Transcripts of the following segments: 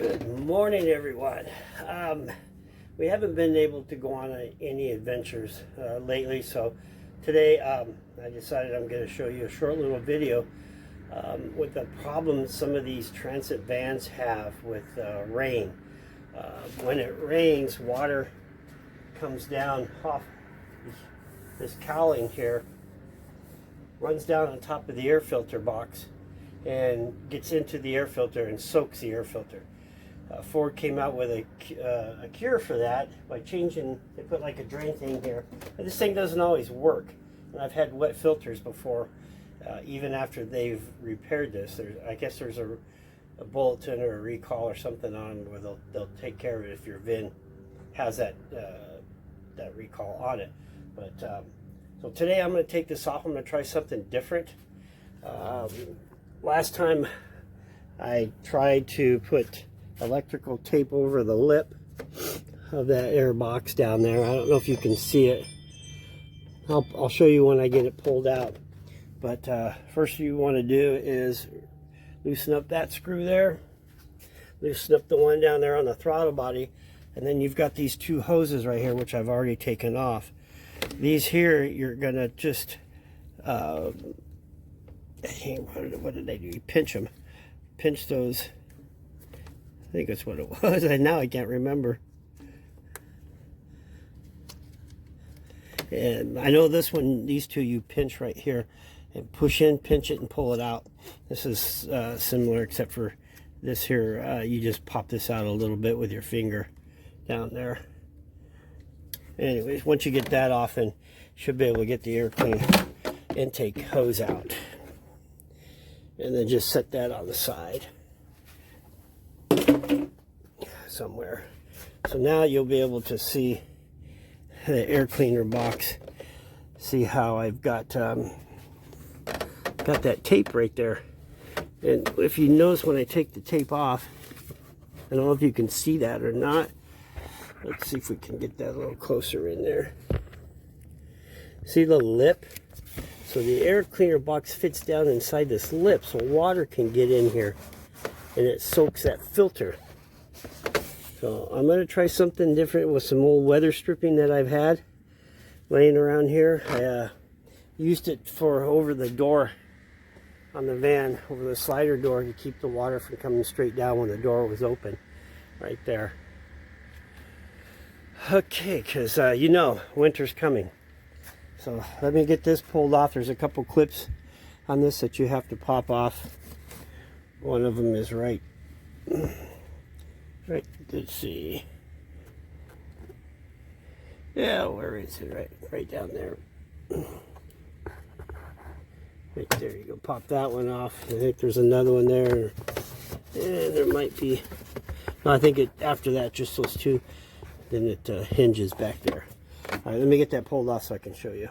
Good morning, everyone. We haven't been able to go on any adventures lately, so today I decided I'm going to show you a short little video with the problems some of these transit vans have with rain. When it rains, water comes down off this cowling here, runs down on top of the air filter box and gets into the air filter and soaks the air filter. Ford came out with a cure for that by changing, they put like a drain thing here. But this thing doesn't always work. And I've had wet filters before, even after they've repaired this. I guess there's a bulletin or a recall or something on where they'll take care of it if your VIN has that recall on it. But so today I'm going to take this off. I'm going to try something different. Last time I tried to put electrical tape over the lip of that air box down there. I don't know if you can see it. I'll show you when I get it pulled out. But first you want to do is loosen up that screw there. Loosen up the one down there on the throttle body. And then you've got these two hoses right here, which I've already taken off. These here, you're going to just, what did they do? You pinch them. Pinch those. I think that's what it was. And now I can't remember. And I know this one, these two you pinch right here and push in, pinch it, and pull it out. This is similar, except for this here, you just pop this out a little bit with your finger down there. Anyways, once you get that off, then you should be able to get the air clean intake hose out. And then just set that on the side somewhere. So now you'll be able to see the air cleaner box. See how I've got that tape right there. And if you notice when I take the tape off, I don't know if you can see that or not. Let's see if we can get that a little closer in there. See the lip? So the air cleaner box fits down inside this lip so water can get in here and it soaks that filter. So I'm going to try something different with some old weather stripping that I've had laying around here. I used it for over the door on the van, over the slider door, to keep the water from coming straight down when the door was open right there. Okay, because you know, winter's coming. So let me get this pulled off. There's a couple clips on this that you have to pop off. One of them is right, let's see. Yeah, where is it? Right down there. Right there you go. Pop that one off. I think there's another one there. And there might be. No, I think after that, just those two. Then it hinges back there. All right, let me get that pulled off so I can show you.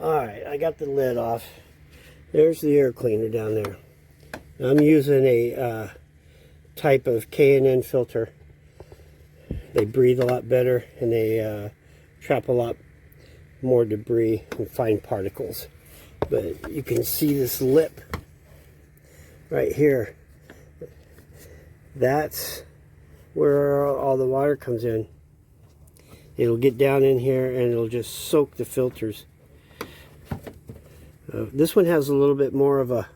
All right, I got the lid off. There's the air cleaner down there. I'm using a type of K&N filter. They breathe a lot better and they trap a lot more debris and fine particles. But you can see this lip right here. That's where all the water comes in. It'll get down in here and it'll just soak the filters. This one has a little bit more of a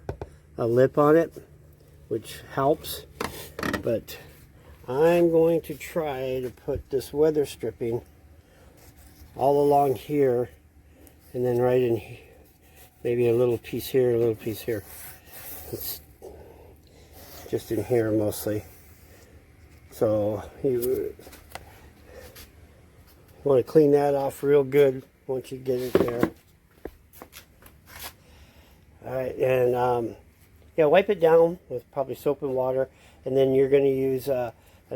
lip on it, which helps, but I'm going to try to put this weather stripping all along here and then right in here, maybe a little piece here, a little piece here. It's just in here mostly. So you want to clean that off real good once you get it there. Alright, and yeah, wipe it down with probably soap and water, and then you're going to use an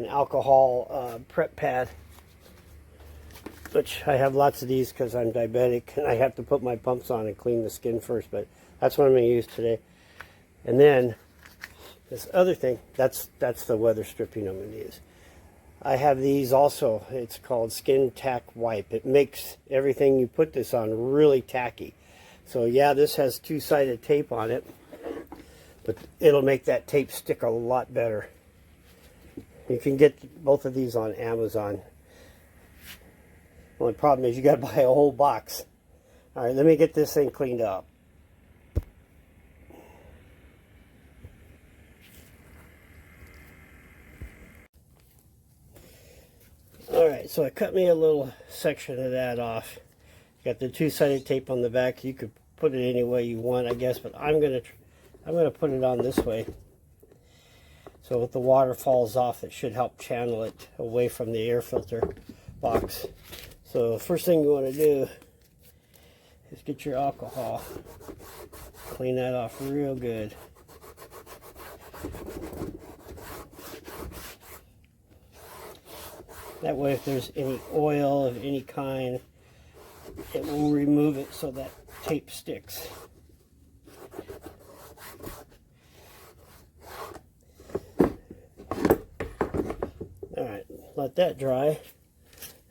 alcohol prep pad, which I have lots of these because I'm diabetic and I have to put my pumps on and clean the skin first, but that's what I'm going to use today. And then this other thing, that's the weather stripping I'm going to use. I have these also. It's called Skin Tack Wipe. It makes everything you put this on really tacky. So yeah, this has two-sided tape on it. but it'll make that tape stick a lot better. You can get both of these on Amazon. Only problem is you got to buy a whole box. All right, let me get this thing cleaned up. All right, so I cut me a little section of that off. Got the two-sided tape on the back. You could put it any way you want, I guess, but I'm gonna put it on this way. So if the water falls off, it should help channel it away from the air filter box. So first thing you want to do is get your alcohol. Clean that off real good. That way if there's any oil of any kind, it will remove it so that tape sticks. Alright, let that dry.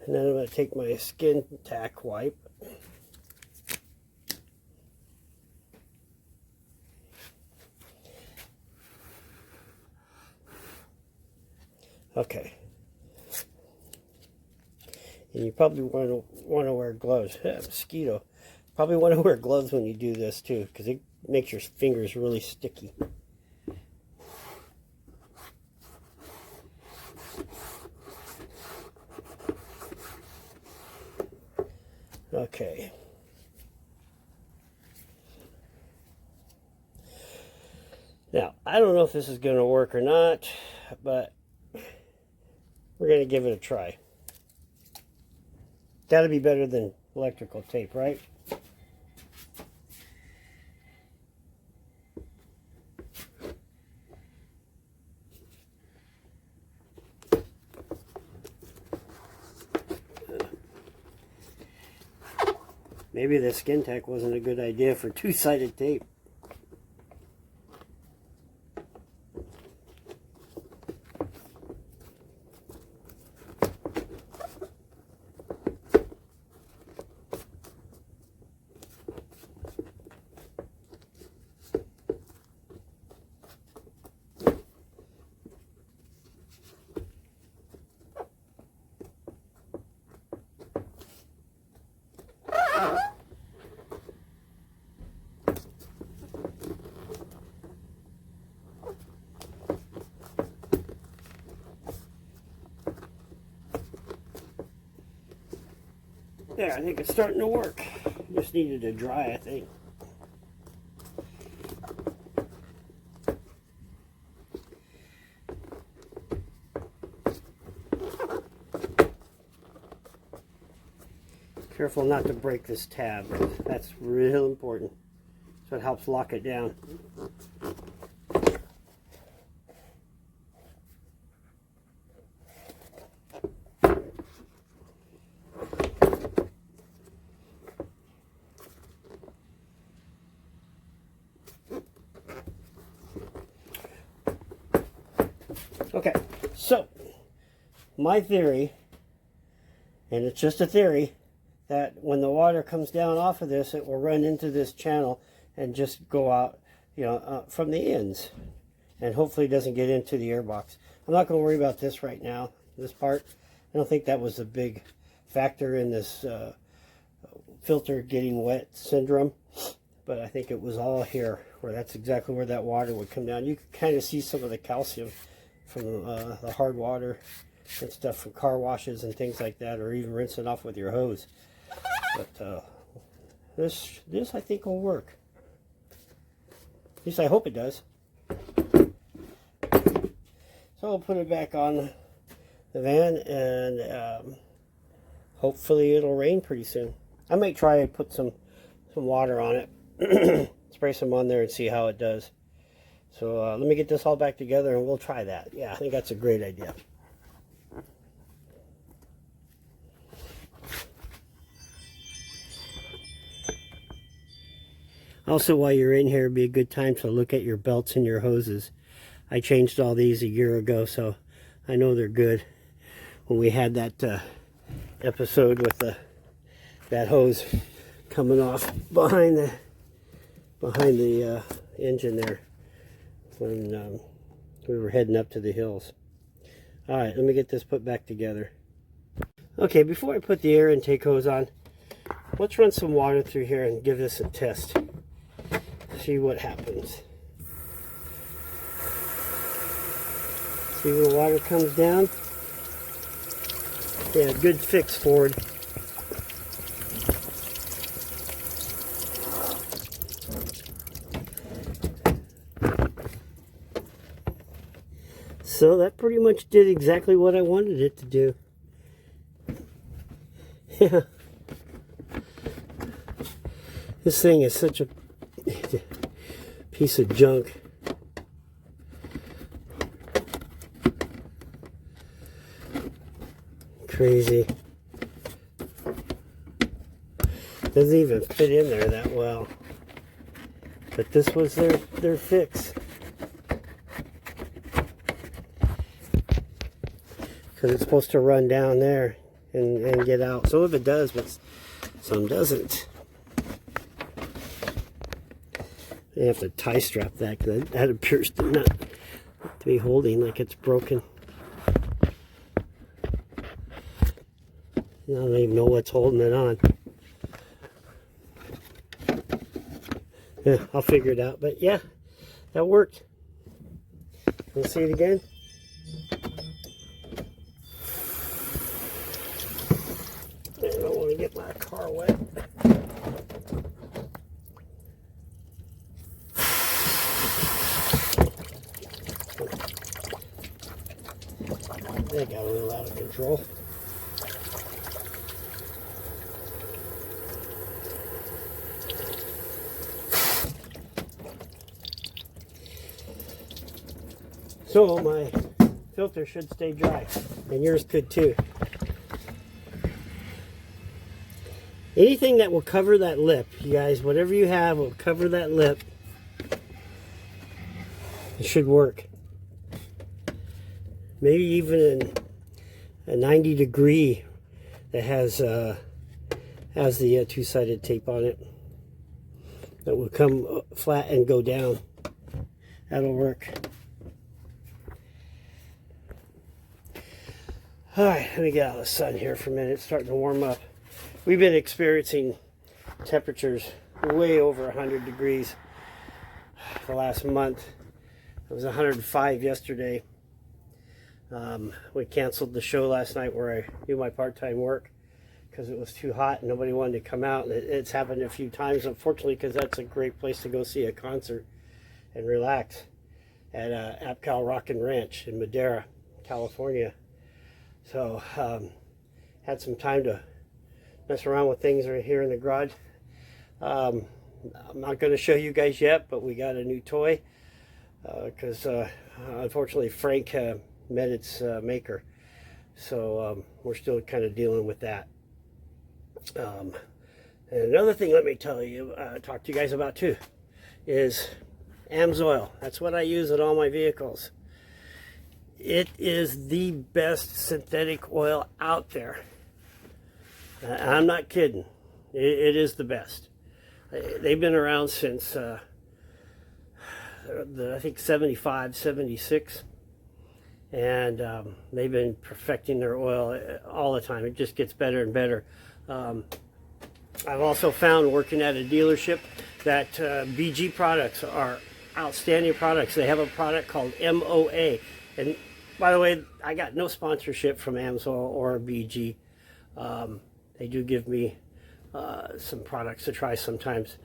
And then I'm going to take my skin tack wipe. Okay. And you probably want to wear gloves. Mosquito. Probably want to wear gloves when you do this too, because it makes your fingers really sticky. Okay. Now, I don't know if this is going to work or not, but we're going to give it a try. Got to be better than electrical tape, right? Maybe the skin tack wasn't a good idea for two-sided tape. There, I think it's starting to work. Just needed to dry, I think. Careful not to break this tab. That's real important. So it helps lock it down. Okay, so my theory, and it's just a theory, that when the water comes down off of this, it will run into this channel and just go out, you know, from the ends, and hopefully it doesn't get into the airbox. I'm not going to worry about this right now, this part. I don't think that was a big factor in this filter getting wet syndrome, but I think it was all here, where that's exactly where that water would come down. You can kind of see some of the calcium from the hard water and stuff from car washes and things like that, or even rinsing off with your hose. But this I think will work. At least I hope it does. So I'll put it back on the van, and hopefully it'll rain pretty soon. I might try and put some water on it, spray some on there and see how it does. So let me get this all back together and we'll try that. Yeah, I think that's a great idea. Also, while you're in here, it'd be a good time to look at your belts and your hoses. I changed all these a year ago, so I know they're good. When we had that episode with that hose coming off behind the engine there, when we were heading up to the hills. All right, let me get this put back together. Okay, before I put the air intake hose on, let's run some water through here and give this a test. See what happens. See when the water comes down? Yeah, good fix, Ford. So that pretty much did exactly what I wanted it to do. Yeah. This thing is such a piece of junk. Crazy. Doesn't even fit in there that well. But this was their fix. Because it's supposed to run down there and get out. Some of it does, but some doesn't. You have to tie strap that, because that appears to not to be holding, like it's broken. I don't even know what's holding it on. Yeah, I'll figure it out. But yeah, that worked. We'll see it again. I don't want to get my car wet. That got a little out of control. So my filter should stay dry, and yours could too. Anything that will cover that lip, you guys, whatever you have will cover that lip, it should work. Maybe even a 90 degree that has the two-sided tape on it that will come flat and go down. That'll work. All right, let me get out of the sun here for a minute. It's starting to warm up. We've been experiencing temperatures way over 100 degrees the last month. It was 105 yesterday. We canceled the show last night where I do my part-time work because it was too hot and nobody wanted to come out. And it's happened a few times, unfortunately, because that's a great place to go see a concert and relax at Apcal Rock and Ranch in Madera, California. So had some time to mess around with things right here in the garage. I'm not going to show you guys yet, but we got a new toy because unfortunately Frank met its maker, so we're still kind of dealing with that. And another thing, let me tell you, talk to you guys about too, is AdVANtures. That's what I use in all my vehicles. It is the best synthetic oil out there. I'm not kidding. It is the best. They've been around since I think 75, 76. And they've been perfecting their oil all the time. It just gets better and better. I've also found, working at a dealership, that BG products are outstanding products. They have a product called MOA. And by the way, I got no sponsorship from AdVANtures or BG. They do give me some products to try sometimes,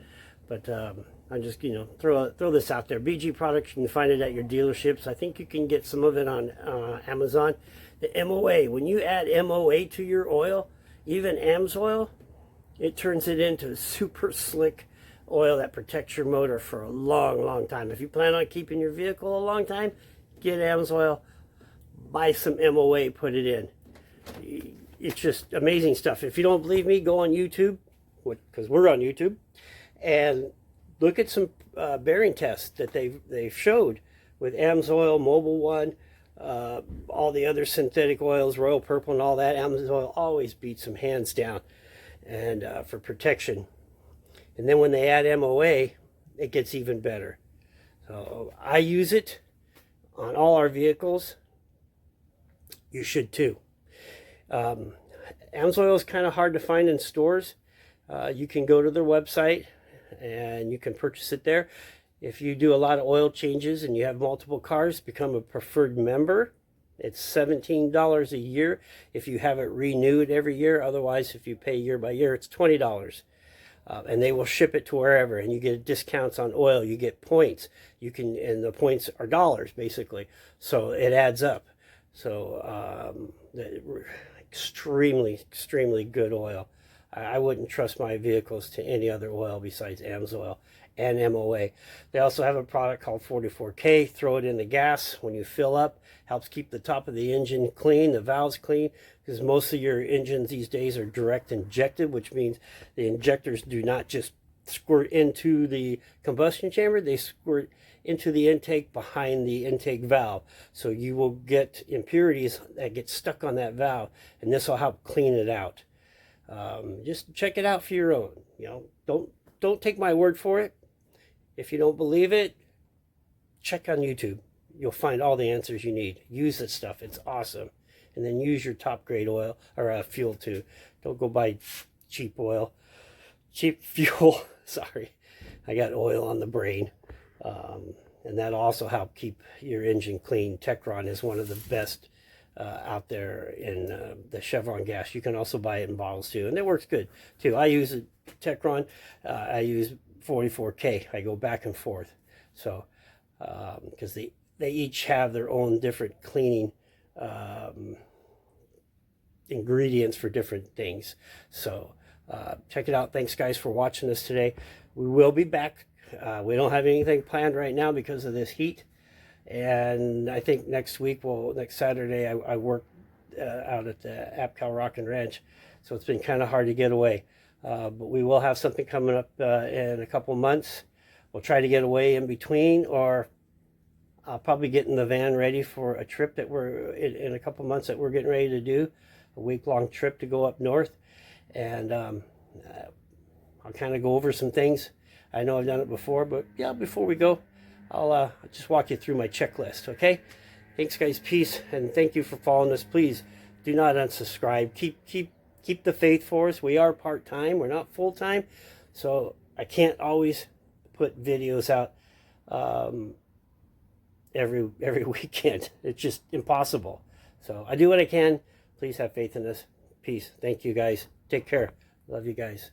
but I'm just, throw this out there. BG products, you can find it at your dealerships. I think you can get some of it on Amazon. The MOA, when you add MOA to your oil, even AdVANtures, it turns it into super slick oil that protects your motor for a long, long time. If you plan on keeping your vehicle a long time, get AdVANtures, buy some MOA, put it in. It's just amazing stuff. If you don't believe me, go on YouTube, because we're on YouTube, and look at some bearing tests that they've showed with AdVANtures, Mobile One, all the other synthetic oils, Royal Purple and all that. AdVANtures always beats them hands down, and for protection. And then when they add MOA, it gets even better. So I use it on all our vehicles. You should too. AMSOIL is kind of hard to find in stores. You can go to their website and you can purchase it there. If you do a lot of oil changes and you have multiple cars, become a preferred member. It's $17 a year if you have it renewed every year. Otherwise, if you pay year by year, it's $20. And they will ship it to wherever, and you get discounts on oil. You get points. You can, and the points are dollars basically. So it adds up. So extremely good oil. I wouldn't trust my vehicles to any other oil besides AMSOIL and MOA. They also have a product called 44K. Throw it in the gas when you fill up. Helps keep the top of the engine clean, the valves clean, because most of your engines these days are direct injected, which means the injectors do not just squirt into the combustion chamber, they squirt into the intake behind the intake valve. So you will get impurities that get stuck on that valve, and this will help clean it out. Just check it out for your own. You know, don't take my word for it. If you don't believe it, check on YouTube. You'll find all the answers you need. Use this stuff. It's awesome. And then use your top grade oil or fuel too. Don't go buy cheap oil. Cheap fuel. Sorry. I got oil on the brain. And that'll also help keep your engine clean. Techron is one of the best out there in the Chevron gas. You can also buy it in bottles too. And it works good too. I use a Techron. I use 44K. I go back and forth. So, because they each have their own different cleaning ingredients for different things. So check it out. Thanks guys for watching this today. We will be back. We don't have anything planned right now because of this heat. And I think next week, next Saturday, I work out at the APCAL Rock and Ranch. So it's been kind of hard to get away. But we will have something coming up in a couple months. We'll try to get away in between, or I'll probably get in the van ready for a trip that we're in a couple months that we're getting ready to do, a week-long trip to go up north. And I'll kind of go over some things. I know I've done it before, but yeah, before we go, I'll just walk you through my checklist, okay? Thanks, guys. Peace, and thank you for following us. Please do not unsubscribe. Keep the faith for us. We are part-time. We're not full-time, so I can't always put videos out every weekend. It's just impossible. So I do what I can. Please have faith in us. Peace. Thank you, guys. Take care. Love you guys.